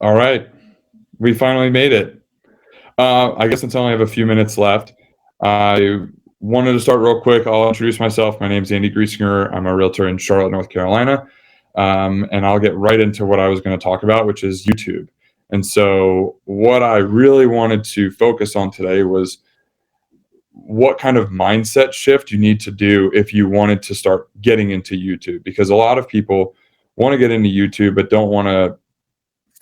All right, we finally made it. I guess since I only have a few minutes left, I wanted to start real quick. I'll introduce myself. My name's Andy Griesinger. I'm a realtor in Charlotte, North Carolina, and I'll get right into what I was going to talk about, which is YouTube. And so what I really wanted to focus on today was what kind of mindset shift you need to do if you wanted to start getting into YouTube, because a lot of people want to get into YouTube but don't want to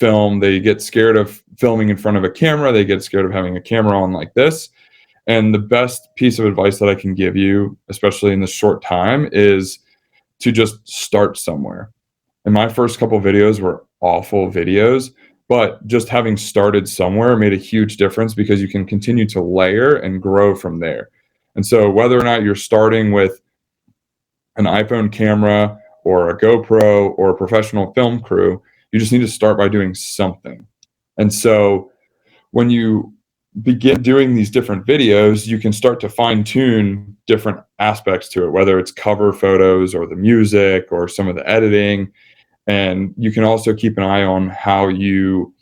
film. They get scared of filming in front of a camera. They get scared of having a camera on like this. And the best piece of advice that I can give you, especially in this short time, is to just start somewhere. And my first couple videos were awful videos, but just having started somewhere made a huge difference because you can continue to layer and grow from there. And so whether or not you're starting with an iPhone camera or a GoPro or a professional film crew, you just need to start by doing something. And so when you begin doing these different videos, you can start to fine tune different aspects to it, whether it's cover photos or the music or some of the editing. And you can also keep an eye on how you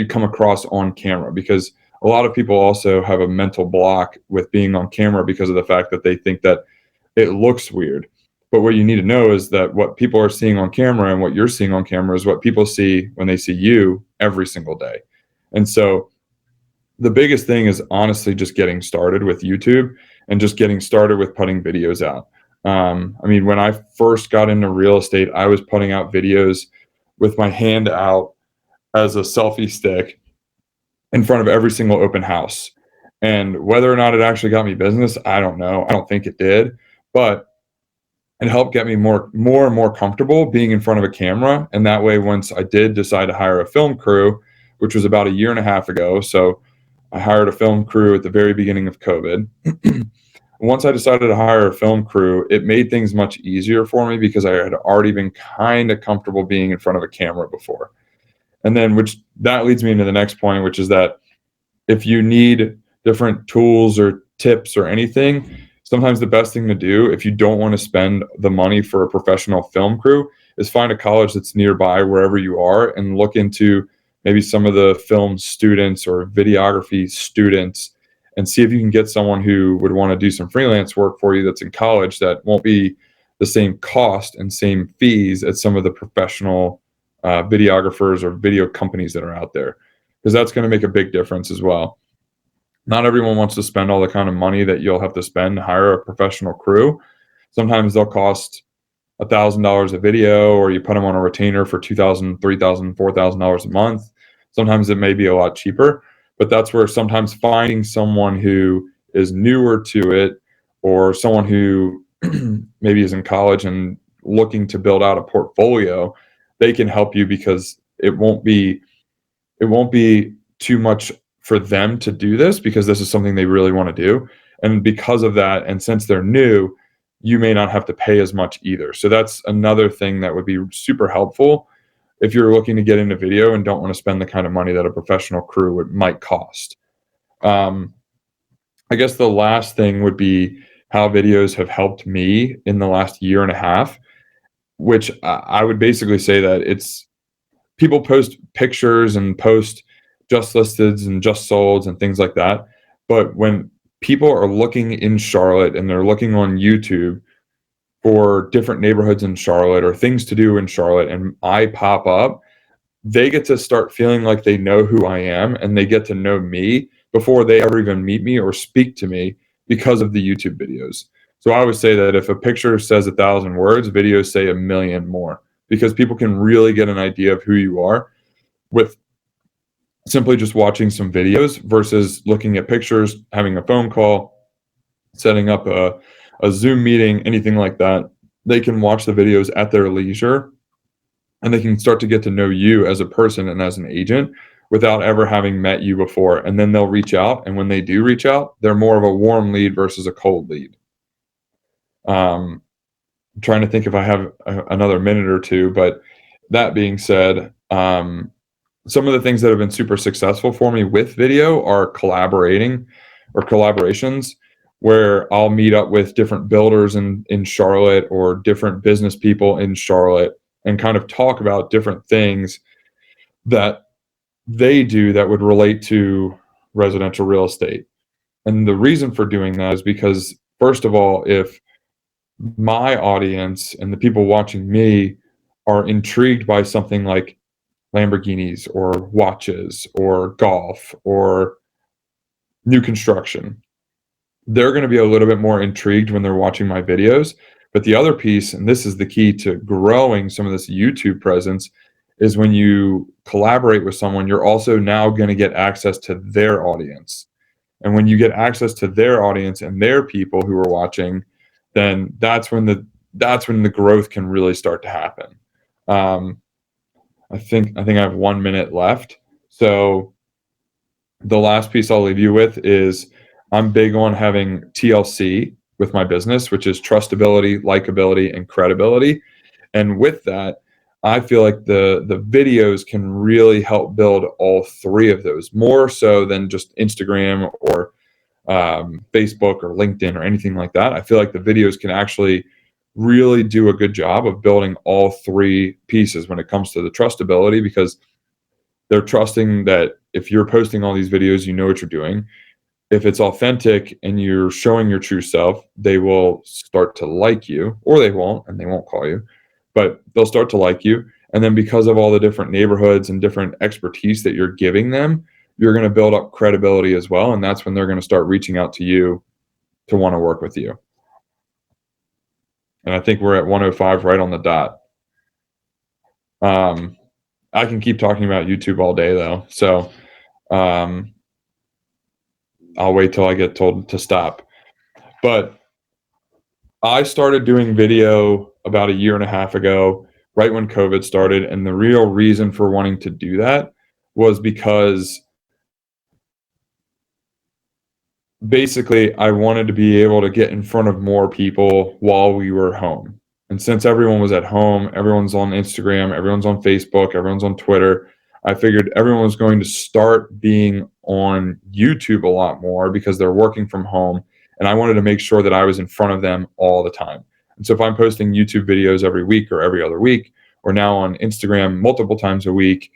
come across on camera, because a lot of people also have a mental block with being on camera because of the fact that they think that it looks weird. But what you need to know is that what people are seeing on camera and what you're seeing on camera is what people see when they see you every single day. And so the biggest thing is honestly just getting started with YouTube and just getting started with putting videos out. I mean, when I first got into real estate, I was putting out videos with my hand out as a selfie stick in front of every single open house. And whether or not it actually got me business, I don't know. I don't think it did, but it helped get me more and more comfortable being in front of a camera. And that way, once I did decide to hire a film crew, which was about a year and a half ago, so I hired a film crew at the very beginning of COVID. Once I decided to hire a film crew, it made things much easier for me because I had already been kind of comfortable being in front of a camera before. And then that leads me into the next point, which is that if you need different tools or tips or anything, sometimes the best thing to do if you don't want to spend the money for a professional film crew is find a college that's nearby wherever you are and look into maybe some of the film students or videography students and see if you can get someone who would want to do some freelance work for you that's in college that won't be the same cost and same fees as some of the professional videographers or video companies that are out there, because that's going to make a big difference as well. Not everyone wants to spend all the kind of money that you'll have to spend to hire a professional crew. Sometimes they'll cost $1,000 a video, or you put them on a retainer for $2,000, $3,000, $4,000 a month. Sometimes it may be a lot cheaper, but that's where sometimes finding someone who is newer to it, or someone who maybe is in college and looking to build out a portfolio, they can help you, because it won't be too much for them to do this because this is something they really want to do. And because of that, and since they're new, you may not have to pay as much either. So that's another thing that would be super helpful if you're looking to get into video and don't want to spend the kind of money that a professional crew might cost. I guess the last thing would be how videos have helped me in the last year and a half, which I would basically say that it's people post pictures and post just listed and just solds and things like that. But when people are looking in Charlotte and they're looking on YouTube for different neighborhoods in Charlotte or things to do in Charlotte, and I pop up, they get to start feeling like they know who I am, and they get to know me before they ever even meet me or speak to me because of the YouTube videos. So I would say that if a picture says 1,000 words, videos say 1,000,000 more, because people can really get an idea of who you are with simply just watching some videos versus looking at pictures, having a phone call, setting up a Zoom meeting, anything like that. They can watch the videos at their leisure, and they can start to get to know you as a person and as an agent without ever having met you before. And then they'll reach out. And when they do reach out, they're more of a warm lead versus a cold lead. I'm trying to think if I have another minute or two, but that being said, some of the things that have been super successful for me with video are collaborating or collaborations, where I'll meet up with different builders in Charlotte or different business people in Charlotte and kind of talk about different things that they do that would relate to residential real estate. And the reason for doing that is because, first of all, if my audience and the people watching me are intrigued by something like Lamborghinis or watches or golf or new construction, they're going to be a little bit more intrigued when they're watching my videos. But the other piece, and this is the key to growing some of this YouTube presence, is when you collaborate with someone, you're also now going to get access to their audience. And when you get access to their audience and their people who are watching, then that's when the growth can really start to happen. I think I have 1 minute left. So the last piece I'll leave you with is I'm big on having TLC with my business, which is trustability, likability, and credibility. And with that, I feel like the videos can really help build all three of those, more so than just Instagram or Facebook or LinkedIn or anything like that. I feel like the videos can actually really do a good job of building all three pieces when it comes to the trustability, because they're trusting that if you're posting all these videos, you know what you're doing. If it's authentic and you're showing your true self, they will start to like you, or they won't, and they won't call you, but they'll start to like you. And then because of all the different neighborhoods and different expertise that you're giving them, you're going to build up credibility as well. And that's when they're going to start reaching out to you to want to work with you. And I think we're at 105 right on the dot. I can keep talking about YouTube all day though. So I'll wait till I get told to stop. But I started doing video about a year and a half ago, right when COVID started. And the real reason for wanting to do that was because basically I wanted to be able to get in front of more people while we were home. And since everyone was at home, everyone's on Instagram, everyone's on Facebook, everyone's on Twitter, I figured everyone was going to start being on YouTube a lot more because they're working from home. And I wanted to make sure that I was in front of them all the time. And so if I'm posting YouTube videos every week or every other week, or now on Instagram multiple times a week,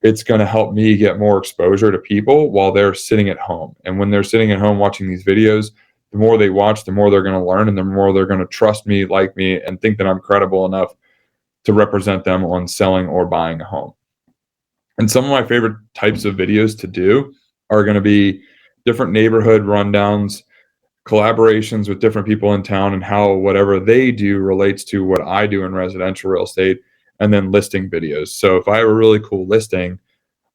it's going to help me get more exposure to people while they're sitting at home. And when they're sitting at home watching these videos, the more they watch, the more they're going to learn, and the more they're going to trust me, like me, and think that I'm credible enough to represent them on selling or buying a home. And some of my favorite types of videos to do are going to be different neighborhood rundowns, collaborations with different people in town, and how whatever they do relates to what I do in residential real estate, and then listing videos. So if I have a really cool listing,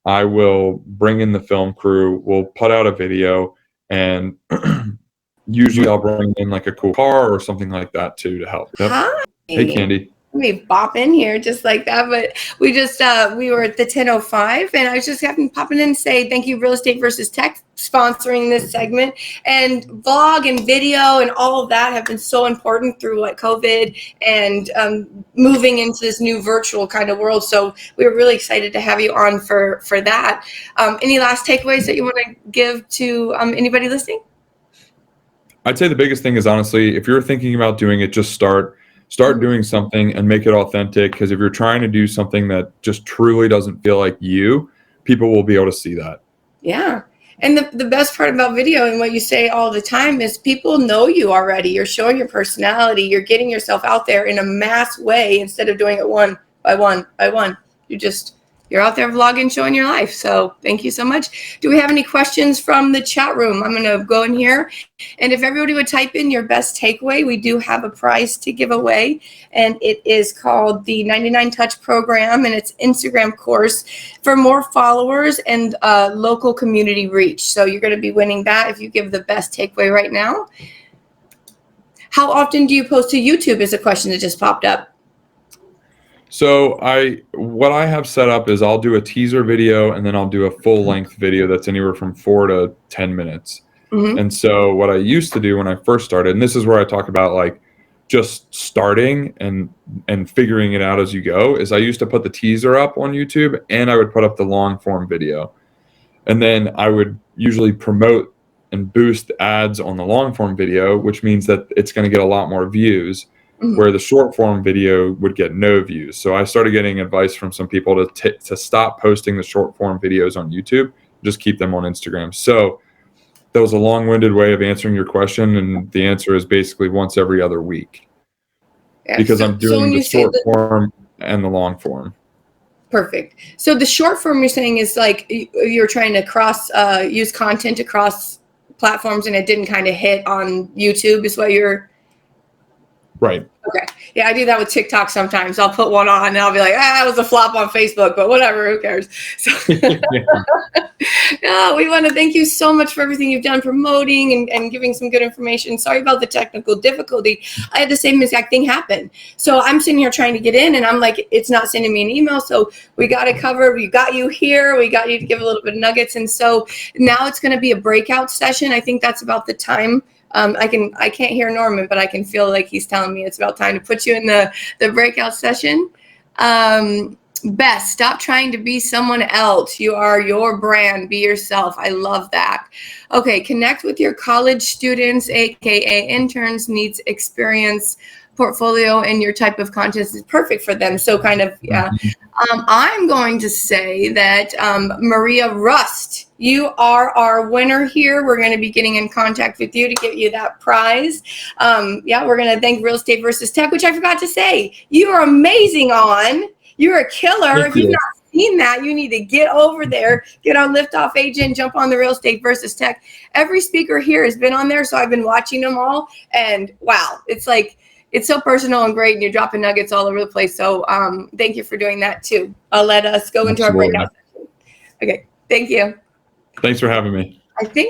I will bring in the film crew, we'll put out a video, and usually I'll bring in like a cool car or something like that too to help. Yep. Hi. Hey, Candy. Let me bop in here just like that. But we just, we were at the 10:05, and I was just having popping in and say thank you, Real Estate versus Tech, sponsoring this segment. And vlog and video and all of that have been so important through like COVID and moving into this new virtual kind of world. So we were really excited to have you on for that. Any last takeaways that you want to give to anybody listening? I'd say the biggest thing is, honestly, if you're thinking about doing it, just start doing something and make it authentic. Because if you're trying to do something that just truly doesn't feel like you, people will be able to see that. Yeah. And the best part about video and what you say all the time is people know you already. You're showing your personality. You're getting yourself out there in a mass way instead of doing it one by one by one. You're out there vlogging, showing your life. So thank you so much. Do we have any questions from the chat room? I'm going to go in here. And if everybody would type in your best takeaway, we do have a prize to give away. And it is called the 99 Touch Program. And it's Instagram course for more followers and local community reach. So you're going to be winning that if you give the best takeaway right now. How often do you post to YouTube is a question that just popped up. So what I have set up is I'll do a teaser video and then I'll do a full length video that's anywhere from 4 to 10 minutes. Mm-hmm. And so what I used to do when I first started, and this is where I talk about like just starting and figuring it out as you go, is I used to put the teaser up on YouTube and I would put up the long form video. And then I would usually promote and boost ads on the long form video, which means that it's going to get a lot more views. where the short form video would get no views. So I started getting advice from some people to stop posting the short form videos on YouTube, just keep them on Instagram. So that was a long-winded way of answering your question, and the answer is basically once every other week, because I'm doing the short form and the long form. Perfect. So the short form you're saying is like you're trying to use content across platforms, and it didn't kind of hit on YouTube is what you're. Right. Okay. Yeah, I do that with TikTok sometimes. I'll put one on and I'll be like, that was a flop on Facebook, but whatever, who cares? So no, we want to thank you so much for everything you've done promoting and giving some good information. Sorry about the technical difficulty. I had the same exact thing happen. So I'm sitting here trying to get in and I'm like, it's not sending me an email. So we got it covered. We got you here. We got you to give a little bit of nuggets. And so now it's going to be a breakout session. I think that's about the time. I can't hear Norman, but I can feel like he's telling me it's about time to put you in the breakout session. Beth, stop trying to be someone else. You are your brand. Be yourself. I love that. Okay, connect with your college students, aka interns, needs experience, portfolio, and your type of content is perfect for them. So kind of, yeah. I'm going to say that Maria Rust, you are our winner here. We're going to be getting in contact with you to get you that prize. Yeah, we're going to thank Real Estate versus Tech, which I forgot to say. You are amazing on. You're a killer. If you've not seen that, you need to get over there, get on LiftoffAgent, jump on the Real Estate versus Tech. Every speaker here has been on there, so I've been watching them all, and wow, it's like, it's so personal and great, and you're dropping nuggets all over the place. So thank you for doing that too. I'll let us go into our breakout session. Okay, thank you. Thanks for having me. I think